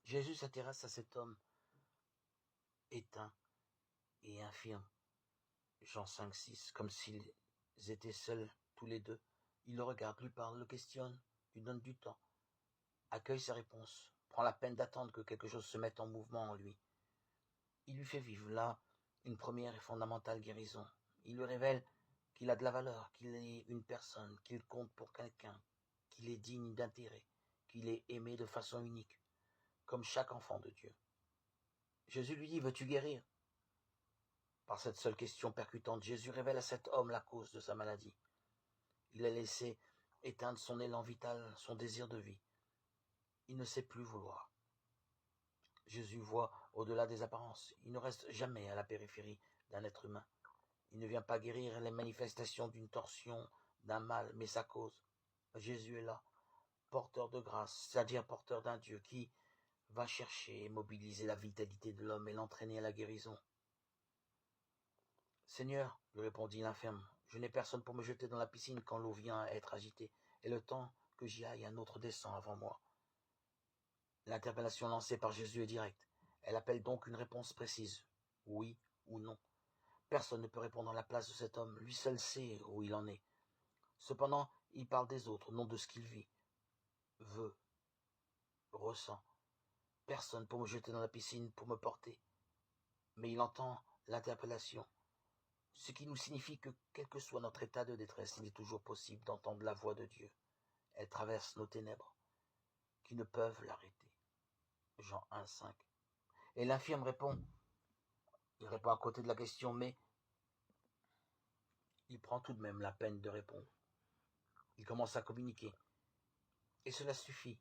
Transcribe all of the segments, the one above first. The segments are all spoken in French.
Jésus s'intéresse à cet homme éteint et infirme. Jean 5, 6, comme s'ils étaient seuls, tous les deux. Il le regarde, lui parle, le questionne, lui donne du temps, accueille ses réponses, prend la peine d'attendre que quelque chose se mette en mouvement en lui. Il lui fait vivre là une première et fondamentale guérison. Il lui révèle qu'il a de la valeur, qu'il est une personne, qu'il compte pour quelqu'un, qu'il est digne d'intérêt, qu'il est aimé de façon unique, comme chaque enfant de Dieu. Jésus lui dit, veux-tu guérir? Par cette seule question percutante, Jésus révèle à cet homme la cause de sa maladie. Il a laissé éteindre son élan vital, son désir de vie. Il ne sait plus vouloir. Jésus voit au-delà des apparences. Il ne reste jamais à la périphérie d'un être humain. Il ne vient pas guérir les manifestations d'une torsion, d'un mal, mais sa cause. Jésus est là, porteur de grâce, c'est-à-dire porteur d'un Dieu qui va chercher et mobiliser la vitalité de l'homme et l'entraîner à la guérison. Seigneur, lui répondit l'infirme, je n'ai personne pour me jeter dans la piscine quand l'eau vient à être agitée, et le temps que j'y aille, un autre descend avant moi. L'interpellation lancée par Jésus est directe. Elle appelle donc une réponse précise, oui ou non. Personne ne peut répondre à la place de cet homme, lui seul sait où il en est. Cependant, il parle des autres, non de ce qu'il vit, veut, ressent. Personne pour me jeter dans la piscine, pour me porter. Mais il entend l'interpellation, ce qui nous signifie que, quel que soit notre état de détresse, il est toujours possible d'entendre la voix de Dieu. Elle traverse nos ténèbres, qui ne peuvent l'arrêter. Jean 1, 5. Et l'infirme répond, il répond à côté de la question, mais il prend tout de même la peine de répondre. Il commence à communiquer. Et cela suffit.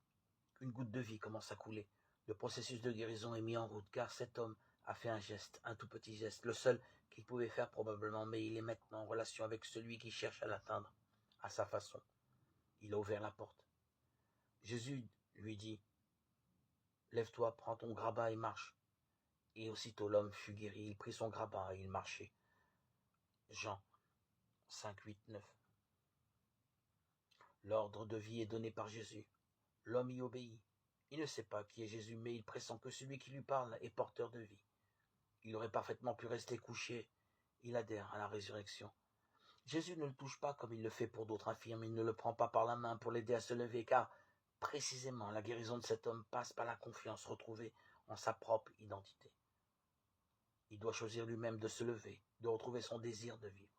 Une goutte de vie commence à couler. Le processus de guérison est mis en route, car cet homme a fait un geste, un tout petit geste, le seul qu'il pouvait faire probablement, mais il est maintenant en relation avec celui qui cherche à l'atteindre, à sa façon. Il a ouvert la porte. Jésus lui dit, « Lève-toi, prends ton grabat et marche. » Et aussitôt l'homme fut guéri, il prit son grabat et il marchait. Jean 5, 8, 9. L'ordre de vie est donné par Jésus. L'homme y obéit. Il ne sait pas qui est Jésus, mais il pressent que celui qui lui parle est porteur de vie. Il aurait parfaitement pu rester couché. Il adhère à la résurrection. Jésus ne le touche pas comme il le fait pour d'autres infirmes. Il ne le prend pas par la main pour l'aider à se lever, car précisément la guérison de cet homme passe par la confiance retrouvée en sa propre identité. Il doit choisir lui-même de se lever, de retrouver son désir de vivre.